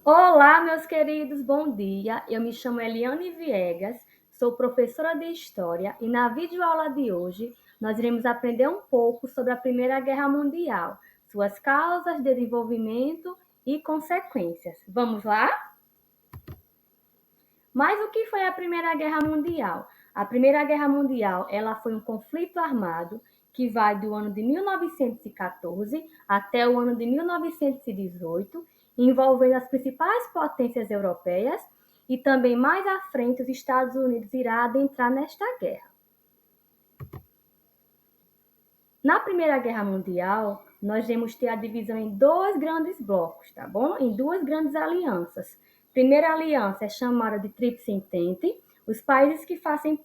Olá, meus queridos, bom dia. Eu me chamo Eliane Viegas, sou professora de História e na videoaula de hoje nós iremos aprender um pouco sobre a Primeira Guerra Mundial, suas causas, desenvolvimento e consequências. Vamos lá? Mas o que foi a Primeira Guerra Mundial? A Primeira Guerra Mundial, ela foi um conflito armado que vai do ano de 1914 até o ano de 1918, envolvendo as principais potências europeias e também mais à frente os Estados Unidos irá adentrar nesta guerra. Na Primeira Guerra Mundial, nós vamos ter a divisão em dois grandes blocos, tá bom? Em duas grandes alianças. Primeira aliança é chamada de Tríplice Entente. Os países que fazem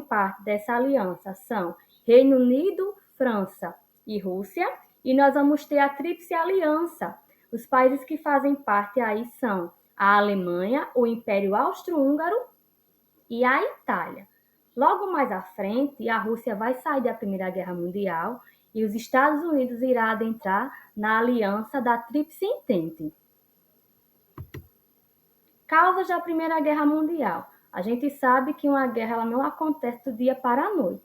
parte dessa aliança são Reino Unido, França e Rússia. E nós vamos ter a Tríplice Aliança. Os países que fazem parte aí são a Alemanha, o Império Austro-Húngaro e a Itália. Logo mais à frente, a Rússia vai sair da Primeira Guerra Mundial e os Estados Unidos irá adentrar na aliança da Tríplice Entente. Causas da Primeira Guerra Mundial. A gente sabe que uma guerra ela não acontece do dia para a noite.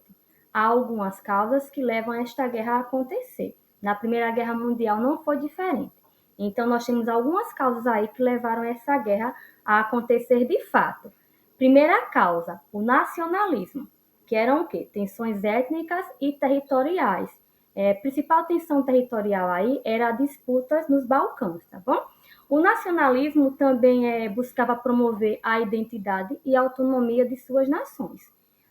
Há algumas causas que levam esta guerra a acontecer. Na Primeira Guerra Mundial não foi diferente. Então, nós temos algumas causas aí que levaram essa guerra a acontecer de fato. Primeira causa, o nacionalismo, que eram o quê? Tensões étnicas e territoriais. Principal tensão territorial aí era disputas nos Balcãs, tá bom? O nacionalismo também buscava promover a identidade e a autonomia de suas nações.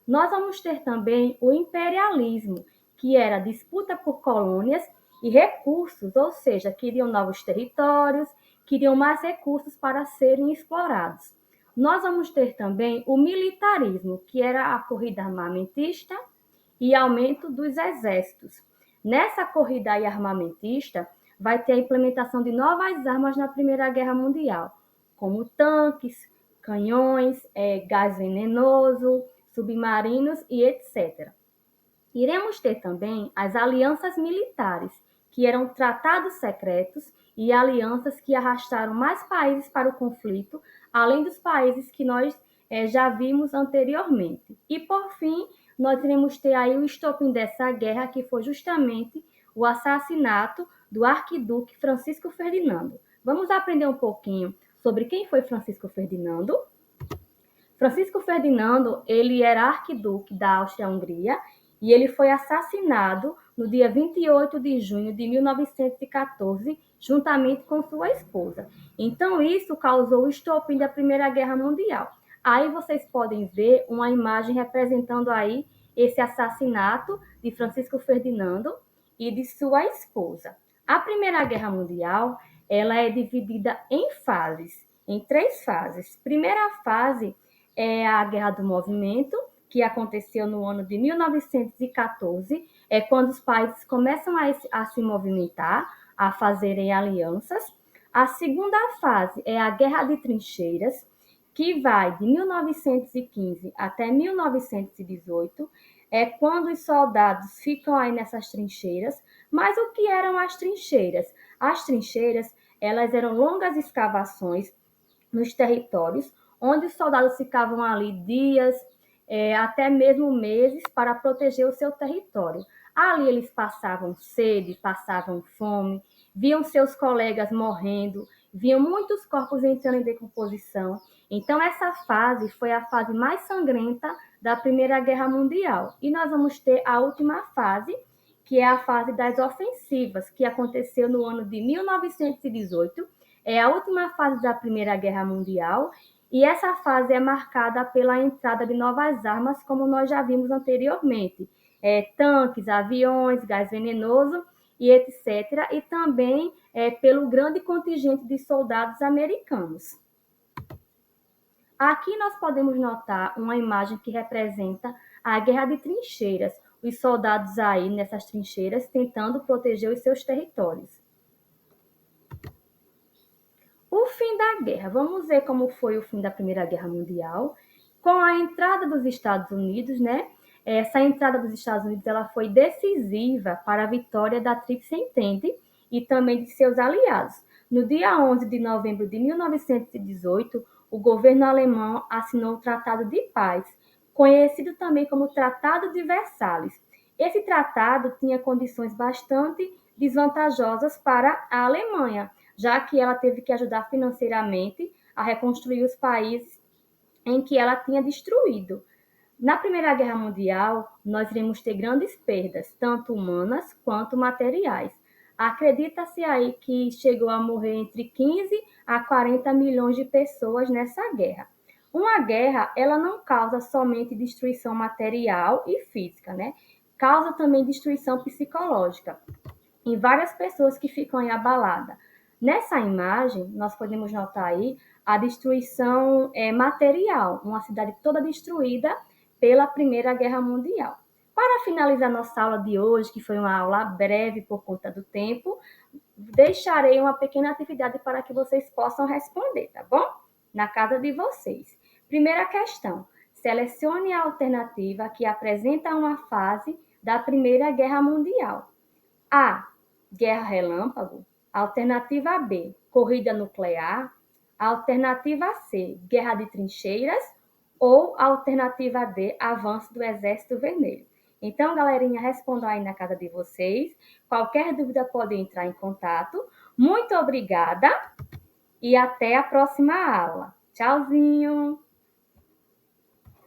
Nós vamos ter também o imperialismo, que era a disputa por colônias e recursos, ou seja, queriam novos territórios, queriam mais recursos para serem explorados. Nós vamos ter também o militarismo, que era a corrida armamentista e aumento dos exércitos. Nessa corrida armamentista, vai ter a implementação de novas armas na Primeira Guerra Mundial, como tanques, canhões, gás venenoso, submarinos e etc. Iremos ter também as alianças militares, que eram tratados secretos e alianças que arrastaram mais países para o conflito, além dos países que nós já vimos anteriormente. E, por fim, nós iremos ter aí o estopim dessa guerra, que foi justamente o assassinato do arquiduque Francisco Ferdinando. Vamos aprender um pouquinho sobre quem foi Francisco Ferdinando? Francisco Ferdinando, ele era arquiduque da Áustria-Hungria e ele foi assassinado no dia 28 de junho de 1914, juntamente com sua esposa. Então, isso causou o estopim da Primeira Guerra Mundial. Aí vocês podem ver uma imagem representando aí esse assassinato de Francisco Ferdinando e de sua esposa. A Primeira Guerra Mundial, ela é dividida em fases, em três fases. Primeira fase é a Guerra do Movimento, que aconteceu no ano de 1914, é quando os países começam a se movimentar, a fazerem alianças. A segunda fase é a Guerra de Trincheiras, que vai de 1915 até 1918, é quando os soldados ficam aí nessas trincheiras. Mas o que eram as trincheiras? As trincheiras, elas eram longas escavações nos territórios, onde os soldados ficavam ali dias, até mesmo meses, para proteger o seu território. Ali eles passavam sede, passavam fome, viam seus colegas morrendo, viam muitos corpos entrando em decomposição. Então, essa fase foi a fase mais sangrenta da Primeira Guerra Mundial. E nós vamos ter a última fase, que é a fase das ofensivas, que aconteceu no ano de 1918. É a última fase da Primeira Guerra Mundial, e essa fase é marcada pela entrada de novas armas, como nós já vimos anteriormente, tanques, aviões, gás venenoso e etc., e também pelo grande contingente de soldados americanos. Aqui nós podemos notar uma imagem que representa a Guerra de Trincheiras, os soldados aí nessas trincheiras tentando proteger os seus territórios. O fim da guerra. Vamos ver como foi o fim da Primeira Guerra Mundial. Com a entrada dos Estados Unidos, né? Essa entrada dos Estados Unidos ela foi decisiva para a vitória da Tríplice Entente e também de seus aliados. No dia 11 de novembro de 1918, o governo alemão assinou o Tratado de Paz, conhecido também como Tratado de Versalhes. Esse tratado tinha condições bastante desvantajosas para a Alemanha, já que ela teve que ajudar financeiramente a reconstruir os países em que ela tinha destruído. Na Primeira Guerra Mundial, nós iremos ter grandes perdas, tanto humanas quanto materiais. Acredita-se aí que chegou a morrer entre 15 a 40 milhões de pessoas nessa guerra. Uma guerra, ela não causa somente destruição material e física, né? Causa também destruição psicológica em várias pessoas que ficam aí abaladas. Nessa imagem, nós podemos notar aí a destruição material, uma cidade toda destruída pela Primeira Guerra Mundial. Para finalizar nossa aula de hoje, que foi uma aula breve por conta do tempo, deixarei uma pequena atividade para que vocês possam responder, tá bom? Na casa de vocês. Primeira questão: selecione a alternativa que apresenta uma fase da Primeira Guerra Mundial. A. Guerra relâmpago. Alternativa B. Corrida nuclear. Alternativa C. Guerra de trincheiras. Ou alternativa D. Avanço do Exército Vermelho. Então, galerinha, respondam aí na casa de vocês. Qualquer dúvida pode entrar em contato. Muito obrigada e até a próxima aula. Tchauzinho!